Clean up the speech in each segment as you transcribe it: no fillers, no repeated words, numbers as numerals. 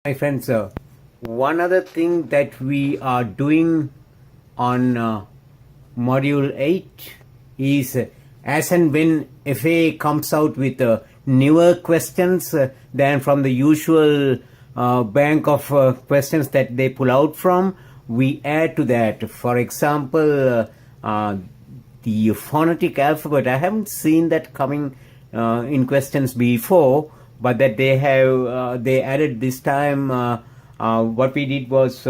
Hi friends, one other thing that we are doing on module 8 is as and when FA comes out with newer questions than from the usual bank of questions that they pull out from, we add to that. For example, the phonetic alphabet, I haven't seen that coming in questions before, but that they have they added this time. What we did was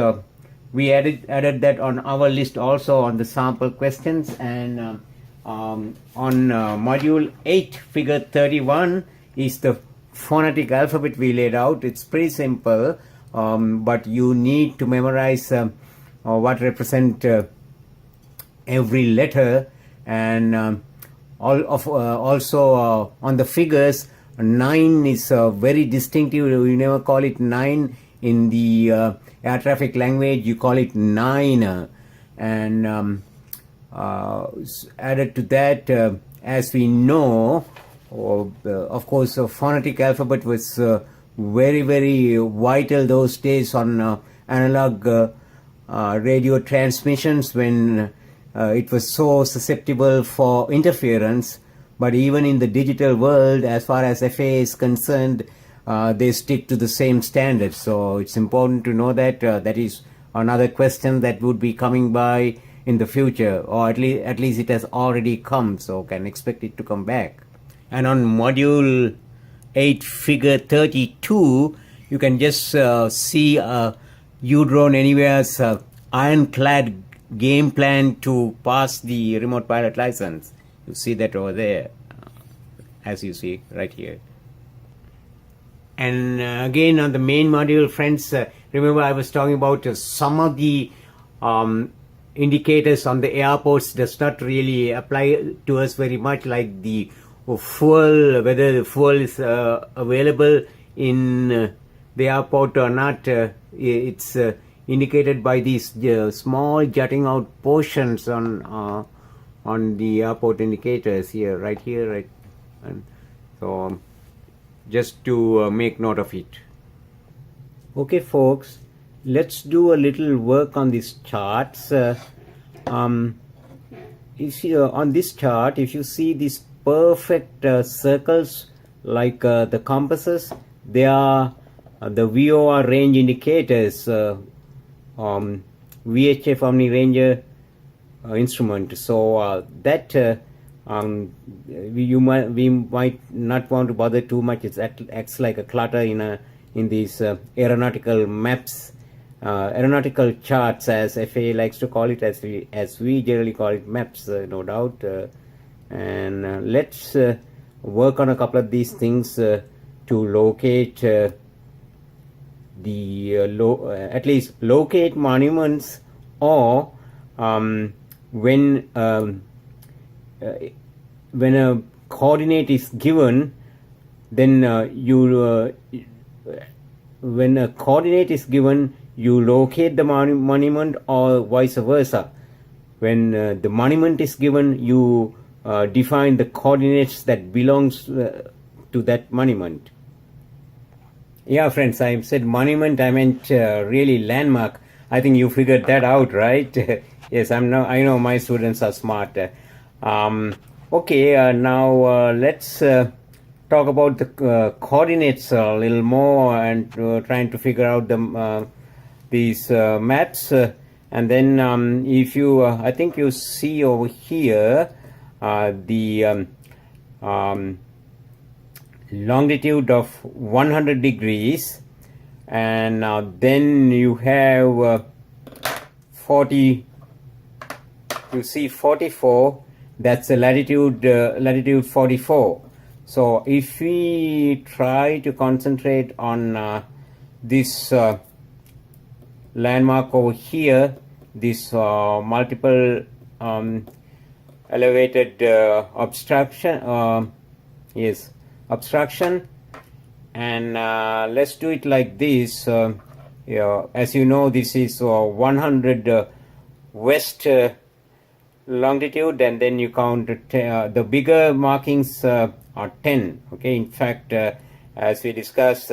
we added that on our list also on the sample questions, and on module 8 figure 31 is the phonetic alphabet we laid out. It's pretty simple, but you need to memorize what represent every letter, and also on the figures, 9 is very distinctive. You never call it 9 in the air traffic language. You call it 9, and added to that, as we know, of course, phonetic alphabet was very, very vital those days on analog radio transmissions, when it was so susceptible for interference. But even in the digital world, as far as FA is concerned, they stick to the same standards. So it's important to know that. That is another question that would be coming by in the future, or at least it has already come, so can expect it to come back. And on module 8 figure 32, you can just see U-Drone Anywhere's ironclad game plan to pass the remote pilot license. You see that over there, as you see right here. And again, on the main module, friends, remember I was talking about some of the indicators on the airports does not really apply to us very much, like the fuel, whether the fuel is available in the airport or not. It's indicated by these small jutting out portions on the airport indicators here, right here, right. And so just to make note of it. Okay, folks, let's do a little work on these charts. If you, on this chart, if you see these perfect circles like the compasses, they are the VOR range indicators, VHF Omni Ranger instrument. So that we might not want to bother too much. It acts like a clutter in these aeronautical maps, aeronautical charts, as FAA likes to call it, as we generally call it, maps, no doubt. And let's work on a couple of these things to locate at least locate monuments, or when a coordinate is given, then when a coordinate is given, you locate the monument, or vice versa. When the monument is given, you define the coordinates that belongs to that monument. Yeah, friends, I said monument, I meant really landmark. I think you figured that out, right? Yes, I know my students are smart. Okay, now let's talk about the coordinates a little more, and trying to figure out these maps. And then if you, I think you see over here the longitude of 100 degrees, and then you have 40, you see 44, that's the latitude 44. So if we try to concentrate on this landmark over here, this multiple elevated obstruction, yes, obstruction, and let's do it like this. As you know, this is 100 west longitude, and then you count the bigger markings are 10. Okay, in fact, as we discussed,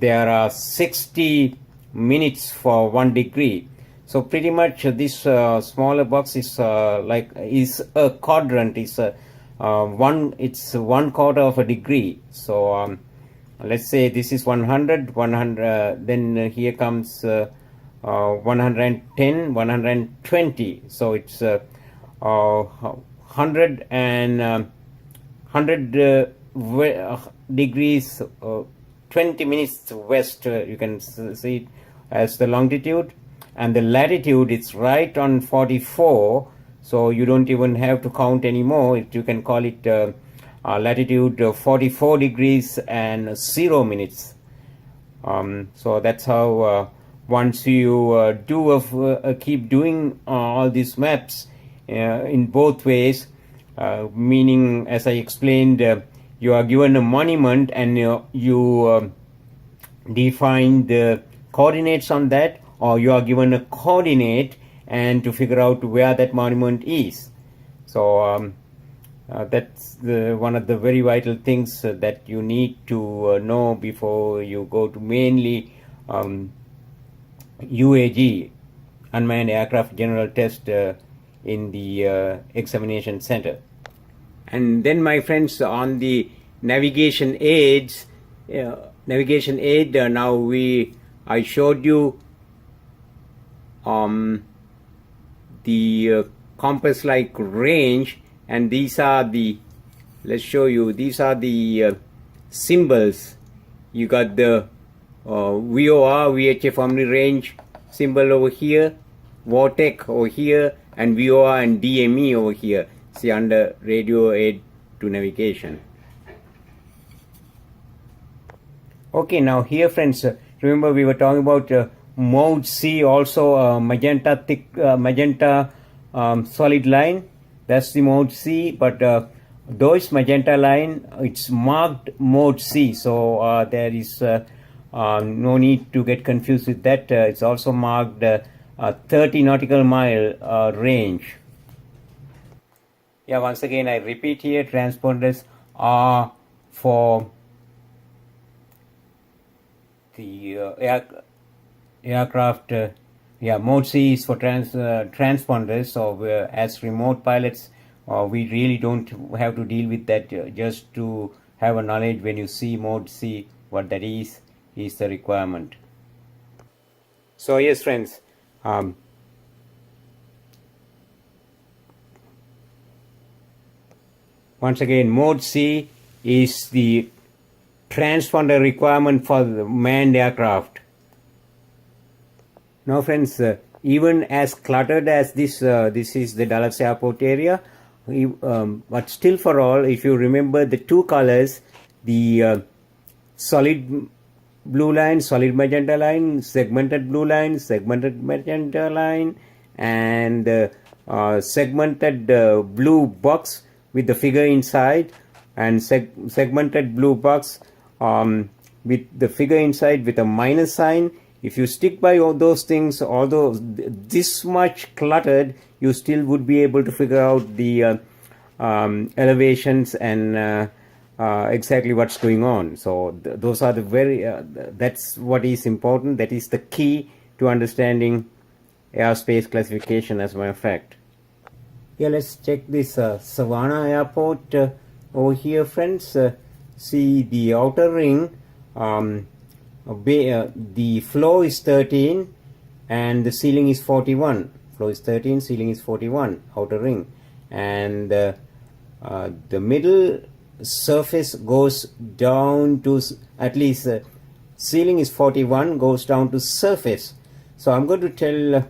there are 60 minutes for 1 degree. So pretty much this smaller box is is a quadrant. It's it's 1/4 of a degree. So let's say this is 100, then here comes 110, 120. So it's 100 and 100 degrees, 20 minutes west. You can see it as the longitude, and the latitude it's right on 44. So you don't even have to count anymore. You can call it latitude 44 degrees and 0 minutes. So that's how once you keep doing all these maps in both ways, meaning, as I explained, you are given a monument and you define the coordinates on that, or you are given a coordinate and to figure out where that monument is. So that's one of the very vital things that you need to know before you go to mainly UAG, Unmanned Aircraft General Test, in the examination center. And then, my friends, on the navigation aids, now I showed you the compass-like range, and these are the, let's show you, these are the symbols. You got the VOR, VHF Omni Range symbol over here, VORTEC over here, and VOR and DME over here. See, under radio aid to navigation. Okay, now here, friends, remember we were talking about mode C, also magenta thick, magenta solid line. That's the mode C, but though it's magenta line, it's marked mode C, so there is no need to get confused with that. It's also marked 30 nautical mile range. Yeah, once again I repeat here, transponders are for the aircraft. Mode C is for transponders. So as remote pilots, we really don't have to deal with that. Just to have a knowledge, when you see mode C, what that is the requirement. So yes, friends, once again, mode C is the transponder requirement for the manned aircraft. Now, friends, even as cluttered as this is the Dulles Airport area, but still, for all, if you remember the two colors, the solid blue line, solid magenta line, segmented blue line, segmented magenta line, and segmented blue box with the figure inside, and segmented blue box with the figure inside with a minus sign. If you stick by all those things, although this much cluttered, you still would be able to figure out the elevations and exactly what's going on. So those are the that's what is important. That is the key to understanding airspace classification, as a matter of fact. Yeah, let's check this Savannah Airport over here, friends. See the outer ring. The floor is 13 and the ceiling is 41. Floor is 13, ceiling is 41, outer ring. And the middle surface goes down to, at least ceiling is 41, goes down to surface. So I'm going to tell